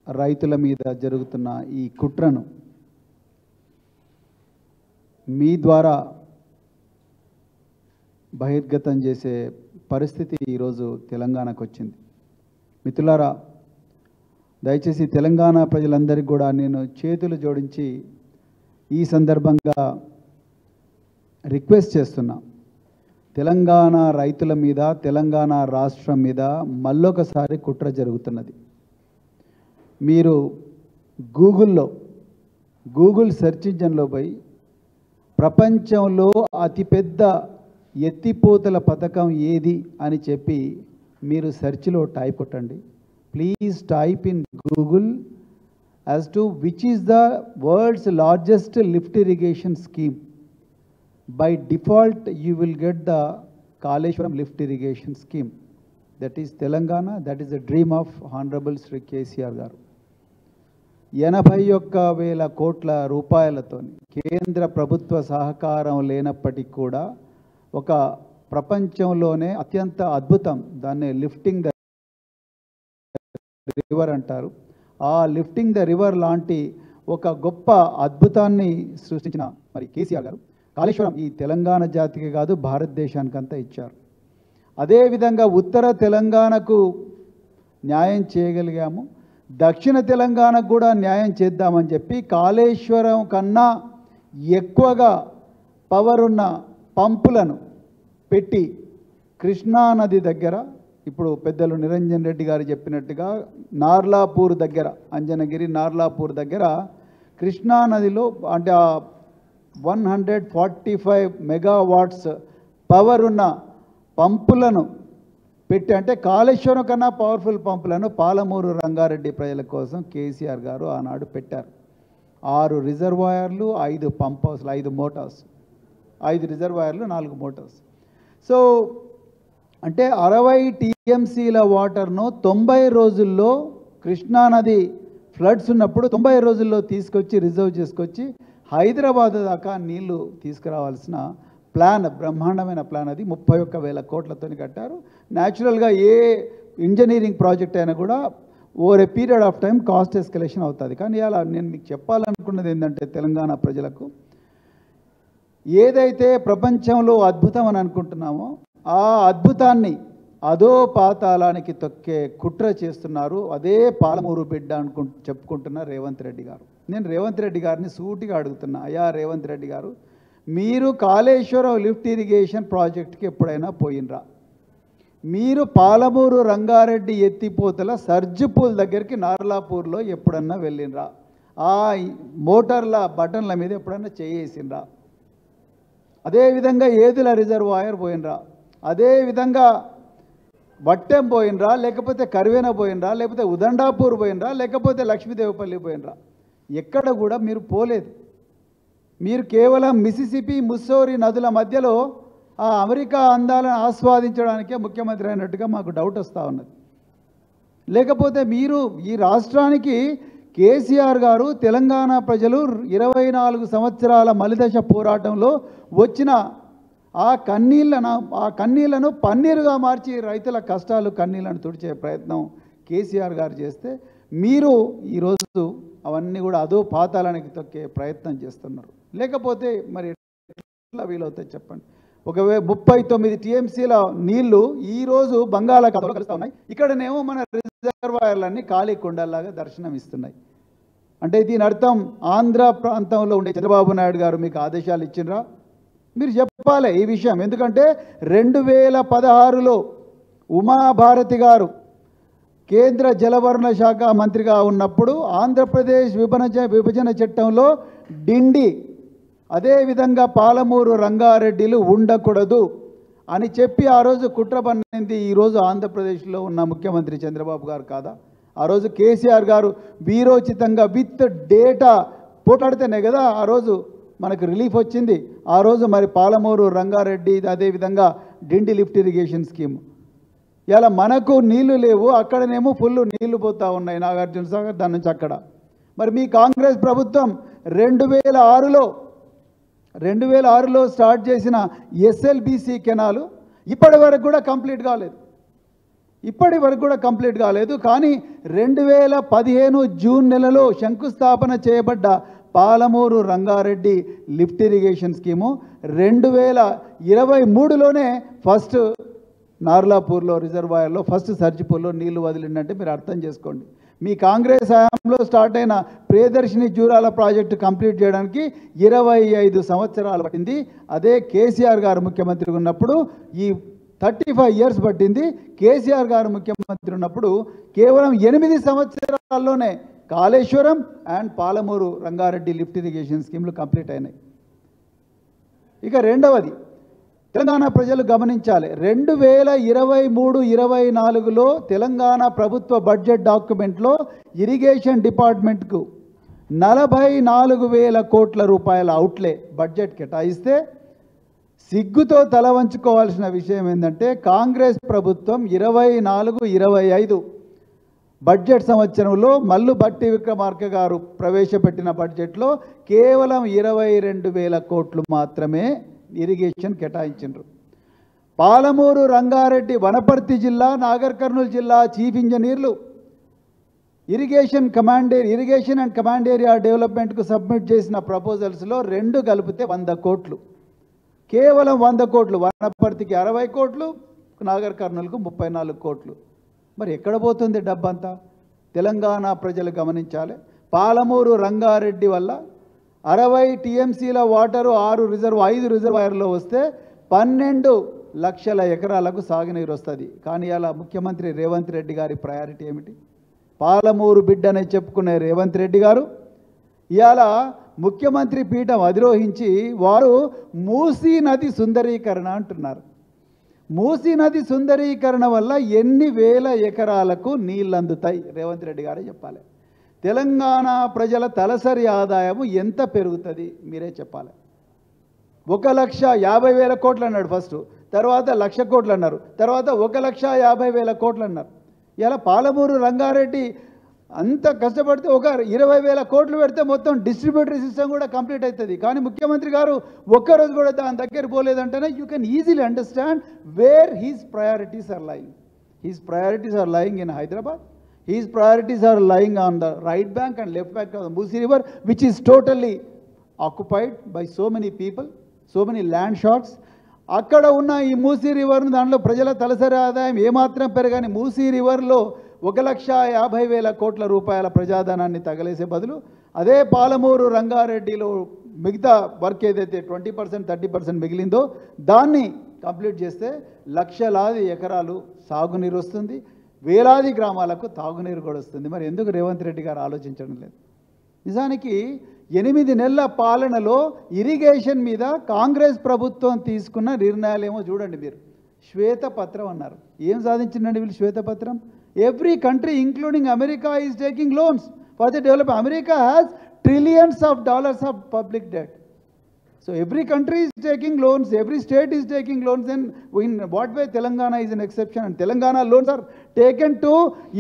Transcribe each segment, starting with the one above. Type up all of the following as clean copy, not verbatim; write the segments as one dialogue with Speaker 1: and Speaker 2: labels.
Speaker 1: రైతుల మీద జరుగుతున్న ఈ కుట్రను మీ ద్వారా బహిర్గతం చేసే పరిస్థితి ఈరోజు తెలంగాణకు వచ్చింది. మిత్రులారా, దయచేసి తెలంగాణ ప్రజలందరికీ కూడా నేను చేతులు జోడించి ఈ సందర్భంగా రిక్వెస్ట్ చేస్తున్నా. తెలంగాణ రైతుల మీద, తెలంగాణ రాష్ట్రం మీద మళ్ళొకసారి కుట్ర జరుగుతున్నది. మీరు గూగుల్ సెర్చ్ ఇంజన్లో పోయి ప్రపంచంలో అతిపెద్ద ఎత్తిపోతల పథకం ఏది అని చెప్పి మీరు సెర్చ్లో టైప్ కొట్టండి. Please type in Google as to which is the world's largest lift irrigation scheme. By default, you will get the Kaleshwaram lift irrigation scheme. That is Telangana. That is the dream of Honorable Sri KCR garu. 81,000 కోట్ల రూపాయలతో కేంద్ర ప్రభుత్వ సహకారం లేనప్పటికీ కూడా ఒక ప్రపంచంలోనే అత్యంత అద్భుతం, దాన్ని లిఫ్టింగ్ ద రివర్ అంటారు. ఆ లిఫ్టింగ్ ద రివర్ లాంటి ఒక గొప్ప అద్భుతాన్ని సృష్టించిన మరి కేసీఆర్ గారు కాళేశ్వరం ఈ తెలంగాణ జాతికి కాదు, భారతదేశానికంతా ఇచ్చారు. అదేవిధంగా ఉత్తర తెలంగాణకు న్యాయం చేయగలిగాము, దక్షిణ తెలంగాణకు కూడా న్యాయం చేద్దామని చెప్పి కాళేశ్వరం కన్నా ఎక్కువగా పవర్ ఉన్న పంపులను పెట్టి కృష్ణానది దగ్గర, ఇప్పుడు పెద్దలు నిరంజన్ రెడ్డి గారు చెప్పినట్టుగా నార్లాపూర్ దగ్గర, అంజనగిరి నార్లాపూర్ దగ్గర కృష్ణానదిలో అంటే 145 మెగావాట్స్ పవర్ ఉన్న పంపులను పెట్టి, అంటే కాళేశ్వరం కన్నా పవర్ఫుల్ పంపులను పాలమూరు రంగారెడ్డి ప్రజల కోసం కేసీఆర్ గారు ఆనాడు పెట్టారు. 6 రిజర్వాయర్లు, 5 పంప్ హౌస్లు, 5 మోటార్స్, 5 రిజర్వాయర్లు, 4 మోటార్స్. సో అంటే 60 టీఎంసీల వాటర్ను 90 రోజుల్లో కృష్ణానది ఫ్లడ్స్ ఉన్నప్పుడు 90 రోజుల్లో తీసుకొచ్చి రిజర్వ్ చేసుకొచ్చి హైదరాబాద్ దాకా నీళ్లు తీసుకురావాల్సిన ప్లాన్, బ్రహ్మాండమైన ప్లాన్ అది. 31,000 కోట్లతో కట్టారు. న్యాచురల్గా ఏ ఇంజనీరింగ్ ప్రాజెక్ట్ అయినా కూడా over a period of time cost escalation అవుతుంది. కానీ అలా నేను మీకు చెప్పాలనుకున్నది ఏంటంటే, తెలంగాణ ప్రజలకు ఏదైతే ప్రపంచంలో అద్భుతం అని అనుకుంటున్నామో ఆ అద్భుతాన్ని అదో పాతాళానికి తొక్కే కుట్ర చేస్తున్నారు. అదే పాలమూరు బిడ్డ చెప్పుకుంటున్న రేవంత్ రెడ్డి గారు. నేను రేవంత్ రెడ్డి గారిని సూటిగా అడుగుతున్నా, అయ్యా రేవంత్ రెడ్డి గారు, మీరు కాళేశ్వరం లిఫ్ట్ ఇరిగేషన్ ప్రాజెక్ట్కి ఎప్పుడైనా పోయినరా? మీరు పాలమూరు రంగారెడ్డి ఎత్తిపోతల సర్జుపూల్ దగ్గరికి నార్లాపూర్లో ఎప్పుడన్నా వెళ్ళినరా? ఆ మోటార్ల బటన్ల మీద ఎప్పుడన్నా చేసినరా? అదేవిధంగా ఏదుల రిజర్వాయర్ పోయినరా? అదేవిధంగా వట్టెం పోయినరా? లేకపోతే కరివేన పోయినరా? లేకపోతే ఉదండాపూర్ పోయినరా? లేకపోతే లక్ష్మీదేవపల్లి పోయినరా? ఎక్కడ కూడా మీరు పోలేదు. మీరు కేవలం మిసిసిపి, ముస్సోరి నదుల మధ్యలో ఆ అమెరికా అందాలను ఆస్వాదించడానికే ముఖ్యమంత్రి అయినట్టుగా మాకు డౌట్ వస్తూ ఉన్నది. లేకపోతే మీరు ఈ రాష్ట్రానికి కేసీఆర్ గారు, తెలంగాణ ప్రజలు 24 సంవత్సరాల మలిదశ పోరాటంలో వచ్చిన ఆ కన్నీళ్లను పన్నీరుగా మార్చి రైతుల కష్టాలు, కన్నీళ్లను తుడిచే ప్రయత్నం కేసీఆర్ గారు చేస్తే, మీరు ఈరోజు అవన్నీ కూడా అదో పాతాళానికి తొక్కే ప్రయత్నం చేస్తున్నారు. లేకపోతే మరి ఎట్లా వీలవుతాయి చెప్పండి? ఒకవేళ 39 టీఎంసీల నీళ్లు ఈరోజు బంగాళాఖాతంలో కలుస్తూ ఉన్నాయి. ఇక్కడనేమో మన రిజర్వాయర్లన్నీ ఖాళీ కుండల్లాగా దర్శనం ఇస్తున్నాయి. అంటే దీని అర్థం ఆంధ్ర ప్రాంతంలో ఉండే చంద్రబాబు నాయుడు గారు మీకు ఆదేశాలు ఇచ్చినరా? మీరు చెప్పాలి ఈ విషయం. ఎందుకంటే 2016లో ఉమాభారతి గారు కేంద్ర జలవనరుల శాఖ మంత్రిగా ఉన్నప్పుడు ఆంధ్రప్రదేశ్ విభజన చట్టంలో డిండి, అదేవిధంగా పాలమూరు రంగారెడ్డిలు ఉండకూడదు అని చెప్పి ఆ రోజు కుట్ర పన్నింది ఈరోజు ఆంధ్రప్రదేశ్లో ఉన్న ముఖ్యమంత్రి చంద్రబాబు గారు కాదా? ఆ రోజు కేసీఆర్ గారు వీరోచితంగా విత్ డేటా పోట్లాడితేనే కదా ఆ రోజు మనకు రిలీఫ్ వచ్చింది. ఆ రోజు మరి పాలమూరు రంగారెడ్డి, అదేవిధంగా డిండి లిఫ్ట్ ఇరిగేషన్ స్కీమ్. ఇలా మనకు నీళ్లు లేవు, అక్కడనేమో ఫుల్ నీళ్లు పోతూ ఉన్నాయి నాగార్జున సాగర్, దాని నుంచి అక్కడ. మరి మీ కాంగ్రెస్ ప్రభుత్వం 2006లో స్టార్ట్ చేసిన ఎస్ఎల్బిసి కెనాలు ఇప్పటి వరకు కూడా కంప్లీట్ కాలేదు. ఇప్పటి వరకు కూడా కంప్లీట్ కాలేదు. కానీ 2015 జూన్ నెలలో శంకుస్థాపన చేయబడ్డ Palamuru Rangareddy lift irrigation scheme 2023లోనే ఫస్ట్ నార్లాపూర్లో రిజర్వాయర్లో ఫస్ట్ సర్జిపూర్లో నీళ్లు వదిలిందంటే మీరు అర్థం చేసుకోండి. మీ కాంగ్రెస్ హయాంలో స్టార్ట్ అయిన ప్రియదర్శిని జూరాల ప్రాజెక్టు కంప్లీట్ చేయడానికి 25 సంవత్సరాలు పట్టింది. అదే కేసీఆర్ గారు ముఖ్యమంత్రి ఉన్నప్పుడు ఈ 35 ఇయర్స్ పట్టింది. కేసీఆర్ గారు ముఖ్యమంత్రి ఉన్నప్పుడు కేవలం 8 సంవత్సరాల్లోనే Kaleshwaram and Palamuru Rangareddy lift irrigation స్కీమ్లు కంప్లీట్ అయినాయి. ఇక రెండవది తెలంగాణ ప్రజలు గమనించాలి. 2023-24లో తెలంగాణ ప్రభుత్వ బడ్జెట్ డాక్యుమెంట్లో ఇరిగేషన్ డిపార్ట్మెంట్కు 44,000 కోట్ల రూపాయల అవుట్లే బడ్జెట్ కేటాయిస్తే సిగ్గుతో తల వంచుకోవాల్సిన విషయం ఏంటంటే కాంగ్రెస్ ప్రభుత్వం 24-25 బడ్జెట్ సంవత్సరంలో మల్లు భట్టి విక్రమార్క గారు ప్రవేశపెట్టిన బడ్జెట్లో కేవలం 22,000 కోట్లు మాత్రమే ఇరిగేషన్ కేటాయించారు. పాలమూరు రంగారెడ్డి వనపర్తి జిల్లా నాగర్ కర్నూలు జిల్లా చీఫ్ ఇంజనీర్లు ఇరిగేషన్ అండ్ కమాండ్ ఏరియా డెవలప్మెంట్కు సబ్మిట్ చేసిన ప్రపోజల్స్లో 2 కలిపితే 100 కోట్లు, కేవలం 100 కోట్లు. వనపర్తికి 60 కోట్లు, నాగర్ కర్నూలుకు 34 కోట్లు. మరి ఎక్కడ పోతుంది డబ్బంతా? తెలంగాణ ప్రజలు గమనించాలి. పాలమూరు రంగారెడ్డి వల్ల 60 టీఎంసీల వాటరు 5 రిజర్వాయర్లో వస్తే 12 లక్షల ఎకరాలకు సాగునీరు వస్తుంది. కానీ అలా ముఖ్యమంత్రి రేవంత్ రెడ్డి గారి ప్రయారిటీ ఏమిటి? పాలమూరు బిడ్డనే చెప్పుకునే రేవంత్ రెడ్డి గారు ఇవాళ ముఖ్యమంత్రి పీఠం అధిరోహించి వారు మూసీ నది సుందరీకరణ అంటున్నారు. మూసీ నది సుందరీకరణ వల్ల ఎన్ని వేల ఎకరాలకు నీళ్ళు అందుతాయి రేవంత్ రెడ్డి గారే చెప్పాలి. తెలంగాణ ప్రజల తలసరి ఆదాయము ఎంత పెరుగుతుంది మీరే చెప్పాలి. 1,50,000 కోట్లు అన్నాడు ఫస్ట్, తర్వాత 1,00,000 కోట్లు అన్నారు, తర్వాత 1,50,000 కోట్లు అన్నారు. ఇలా పాలమూరు రంగారెడ్డి అంత కష్టపడితే ఒక 20,000 కోట్లు పెడితే మొత్తం డిస్ట్రిబ్యూటరీ సిస్టమ్ కూడా కంప్లీట్ అవుతుంది. కానీ ముఖ్యమంత్రి గారు ఒక్కరోజు కూడా దాని దగ్గర పోలేదంటేనే you can easily understand where his priorities are lying. His priorities are lying in Hyderabad. His priorities are lying on the right bank and left bank of the Musi River, which is totally occupied by so many people, so many land shots. అక్కడ ఉన్న ఈ మూసీ రివర్ను దాంట్లో ప్రజల తలసరి ఆదాయం ఏమాత్రం పెరగని మూసీ రివర్లో 1,50,000 కోట్ల రూపాయల ప్రజాధనాన్ని తగలేసే బదులు అదే పాలమూరు రంగారెడ్డిలో మిగతా వర్క్ ఏదైతే 20% 30% మిగిలిందో దాన్ని కంప్లీట్ చేస్తే లక్షలాది ఎకరాలు సాగునీరు వస్తుంది, వేలాది గ్రామాలకు తాగునీరు కూడా వస్తుంది. మరి ఎందుకు రేవంత్ రెడ్డి గారు ఆలోచించడం లేదు? నిజానికి 8 నెలల పాలనలో ఇరిగేషన్ మీద కాంగ్రెస్ ప్రభుత్వం తీసుకున్న నిర్ణయాలేమో చూడండి మీరు. శ్వేతపత్రం అన్నారు. ఏం సాధించిందండి వీళ్ళు శ్వేతపత్రం? Every country including America is taking loans for the development. America has trillions of dollars of public debt. So every country is taking loans, every state is taking loans. Then in what way Telangana is an exception? And Telangana loans are taken to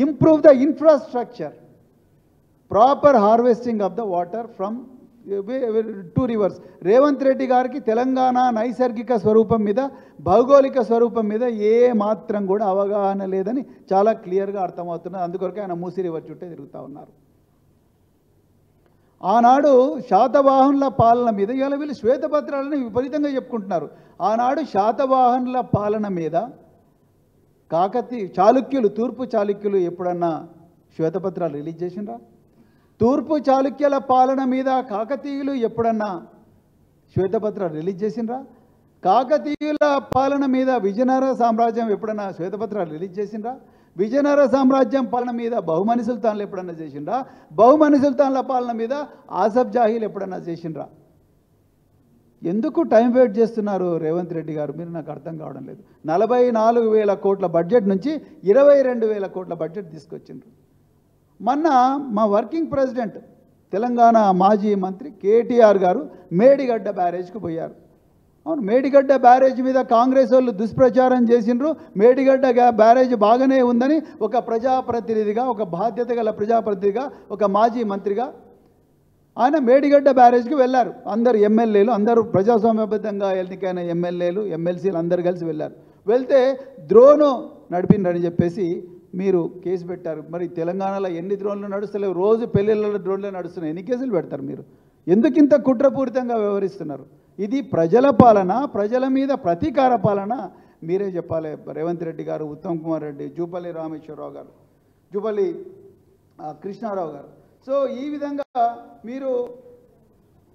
Speaker 1: improve the infrastructure, proper harvesting of the water from 2 rivers. Revanth Reddy గారికి తెలంగాణ నైసర్గిక స్వరూపం మీద భౌగోళిక స్వరూపం మీద ఏ మాత్రం కూడా అవగాహన లేదని చాలా క్లియర్గా అర్థమవుతున్నది. అందుకొరకే ఆయన మూసీ రివర్ చుట్టే తిరుగుతూ ఉన్నారు. ఆనాడు శాతవాహనుల పాలన మీద ఇవాళ వీళ్ళు శ్వేతపత్రాలను విపరీతంగా చెప్పుకుంటున్నారు. ఆనాడు శాతవాహనుల పాలన మీద చాళుక్యులు, తూర్పు చాళుక్యులు ఎప్పుడన్నా శ్వేతపత్రాలు రిలీజ్ చేసిండ్రా? తూర్పు చాళుక్యుల పాలన మీద కాకతీయులు ఎప్పుడన్నా శ్వేతపత్రాలు రిలీజ్ చేసిండ్రా? కాకతీయుల పాలన మీద విజయనగర సామ్రాజ్యం ఎప్పుడన్నా శ్వేతపత్రాలు రిలీజ్ చేసిండ్రా? విజయనగర సామ్రాజ్యం పాలన మీద బహుమని సుల్తాన్లు ఎప్పుడన్నా చేసిండ్రా? బహుమని సుల్తాన్ల పాలన మీద ఆసఫ్ జాహీలు ఎప్పుడన్నా చేసిండ్రా? ఎందుకు టైం వెయిట్ చేస్తున్నారు రేవంత్ రెడ్డి గారు? మీరు నాకు అర్థం కావడం లేదు. 44,000 కోట్ల బడ్జెట్ నుంచి 22,000 కోట్ల బడ్జెట్ తీసుకొచ్చిండ్రు. మొన్న మా వర్కింగ్ ప్రెసిడెంట్ తెలంగాణ మాజీ మంత్రి కేటీఆర్ గారు మేడిగడ్డ బ్యారేజ్కు పోయారు. అవును, మేడిగడ్డ బ్యారేజ్ మీద కాంగ్రెస్ వాళ్ళు దుష్ప్రచారం చేసిండ్రు. మేడిగడ్డ బ్యారేజ్ బాగానే ఉందని ఒక ప్రజాప్రతినిధిగా, ఒక బాధ్యత గల ప్రజాప్రతినిధిగా, ఒక మాజీ మంత్రిగా ఆయన మేడిగడ్డ బ్యారేజ్కి వెళ్ళారు. అందరు ఎమ్మెల్యేలు, అందరూ ప్రజాస్వామ్యబద్ధంగా ఎన్నికైన ఎమ్మెల్యేలు, ఎమ్మెల్సీలు అందరు కలిసి వెళ్ళారు. వెళ్తే డ్రోను నడిపిండ్రని చెప్పేసి మీరు కేసు పెట్టారు. మరి తెలంగాణలో ఎన్ని డ్రోన్లు నడుస్తలేవు, రోజు పెళ్ళిళ్ళలో డ్రోన్లు నడుస్తున్నాయి, ఎన్ని కేసులు పెడతారు మీరు? ఎందుకు ఇంత కుట్రపూరితంగా వ్యవహరిస్తున్నారు? ఇది ప్రజల పాలన, ప్రజల మీద ప్రతీకార పాలన. మీరే చెప్పాలి. రేవంత్ రెడ్డి గారు, ఉత్తమ్ కుమార్ రెడ్డి, జూపల్లి రామేశ్వరరావు గారు, జూపల్లి కృష్ణారావు గారు. సో ఈ విధంగా మీరు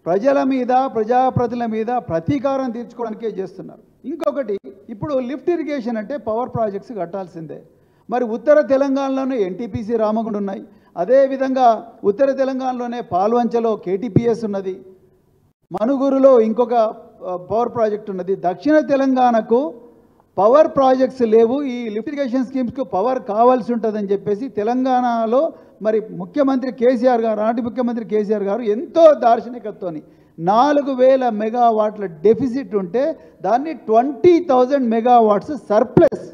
Speaker 1: ప్రజల మీద, ప్రజాప్రతినిధుల మీద ప్రతీకారం తీర్చుకోవడానికే చేస్తున్నారు. ఇంకొకటి, ఇప్పుడు లిఫ్ట్ ఇరిగేషన్ అంటే పవర్ ప్రాజెక్ట్స్ కట్టాల్సిందే. మరి ఉత్తర తెలంగాణలోనే ఎన్టీపీసీ రామగుండ ఉన్నాయి, అదేవిధంగా ఉత్తర తెలంగాణలోనే పాల్వంచలో కేటీపీఎస్ ఉన్నది, మనుగురులో ఇంకొక పవర్ ప్రాజెక్ట్ ఉన్నది. దక్షిణ తెలంగాణకు పవర్ ప్రాజెక్ట్స్ లేవు, ఈ లిఫ్ట్ ఇరిగేషన్ స్కీమ్స్కు పవర్ కావాల్సి ఉంటుందని చెప్పేసి తెలంగాణలో మరి ముఖ్యమంత్రి కేసీఆర్ గారు, ఆనాటి ముఖ్యమంత్రి కేసీఆర్ గారు ఎంతో దార్శనికతతోని 4000 మెగావాట్ల డెఫిసిట్ ఉంటే దాన్ని 20,000 మెగావాట్స్ సర్ప్లస్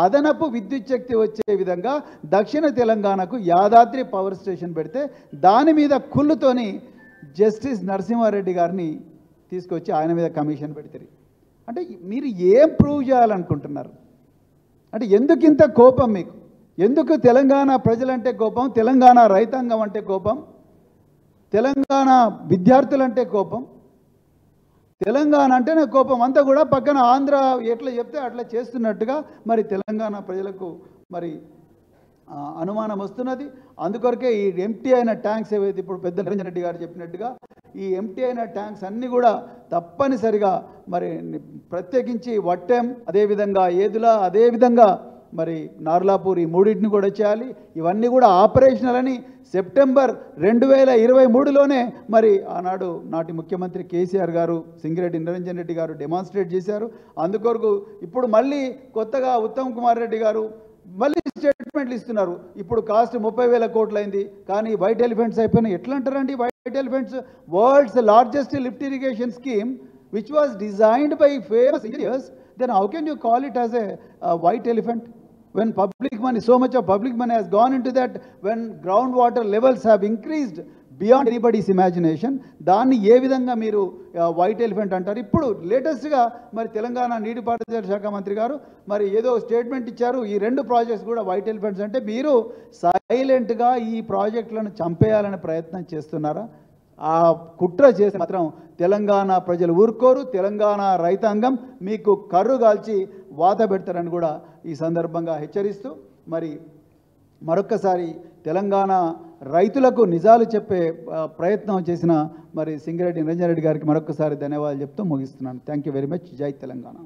Speaker 1: అదనపు విద్యుత్ శక్తి వచ్చే విధంగా దక్షిణ తెలంగాణకు యాదాద్రి పవర్ స్టేషన్ పెడితే దాని మీద కుళ్ళుతోని జస్టిస్ నరసింహారెడ్డి గారిని తీసుకొచ్చి ఆయన మీద కమిషన్ పెడతారు. అంటే మీరు ఏం ప్రూవ్ చేయాలనుకుంటున్నారు? అంటే ఎందుకు ఇంత కోపం మీకు? ఎందుకు తెలంగాణ ప్రజలంటే కోపం, తెలంగాణ రైతాంగం అంటే కోపం, తెలంగాణ విద్యార్థులంటే కోపం, తెలంగాణ అంటేనే కోపం? అంతా కూడా పక్కన ఆంధ్ర ఎట్లా చెప్తే అట్లా చేస్తున్నట్టుగా మరి తెలంగాణ ప్రజలకు మరి అనుమానం వస్తున్నది. అందుకొరకే ఈ ఎంటీ అయిన ట్యాంక్స్ ఏవైతే ఇప్పుడు పెద్ద నిరంజన్ రెడ్డి గారు చెప్పినట్టుగా ఈ ఎంటీ అయిన ట్యాంక్స్ అన్నీ కూడా తప్పనిసరిగా మరి ప్రత్యేకించి వట్టెం, అదేవిధంగా ఏదుల, అదేవిధంగా మరి నార్లాపూర్, ఈ మూడింటిని కూడా చేయాలి. ఇవన్నీ కూడా ఆపరేషనల్ అని సెప్టెంబర్ 2023లోనే మరి ఆనాడు నాటి ముఖ్యమంత్రి కేసీఆర్ గారు, సింగిరెడ్డి నిరంజన్ రెడ్డి గారు డెమాన్స్ట్రేట్ చేశారు. అందుకొరకు ఇప్పుడు మళ్ళీ కొత్తగా ఉత్తమ్ కుమార్ రెడ్డి గారు మళ్ళీ స్టేట్మెంట్లు ఇస్తున్నారు. ఇప్పుడు కాస్ట్ 30,000 కోట్లు అయింది, కానీ వైట్ ఎలిఫెంట్స్ అయిపోయినాయి. ఎట్లా అంటారండి white elephants? World's largest lift irrigation scheme which was designed by famous engineers, then how can you call it as a white elephant when public money, so much of public money has gone into that, when groundwater levels have increased beyond anybody's imagination? దాన్ని ఏ విధంగా మీరు white elephant అంటారు? ఇప్పుడు లేటెస్ట్గా మరి తెలంగాణ నీటిపారుదల శాఖ మంత్రి గారు మరి ఏదో స్టేట్మెంట్ ఇచ్చారు, ఈ 2 ప్రాజెక్ట్స్ కూడా వైట్ ఎలిఫెంట్స్. అంటే మీరు సైలెంట్గా ఈ ప్రాజెక్టులను చంపేయాలనే ప్రయత్నం చేస్తున్నారా? ఆ కుట్ర చేసి మాత్రం తెలంగాణ ప్రజలు ఊరుకోరు, తెలంగాణ రైతాంగం మీకు కర్రు కాల్చి వాత పెడతారని కూడా ఈ సందర్భంగా హెచ్చరిస్తూ మరి మరొక్కసారి తెలంగాణ రైతులకు నిజాలు చెప్పే ప్రయత్నం చేసిన మరి సింగిరెడ్డి నిరంజన్ రెడ్డి గారికి మరొకసారి ధన్యవాదాలు చెప్తూ ముగిస్తున్నాను. Thank you very much. జై తెలంగాణ.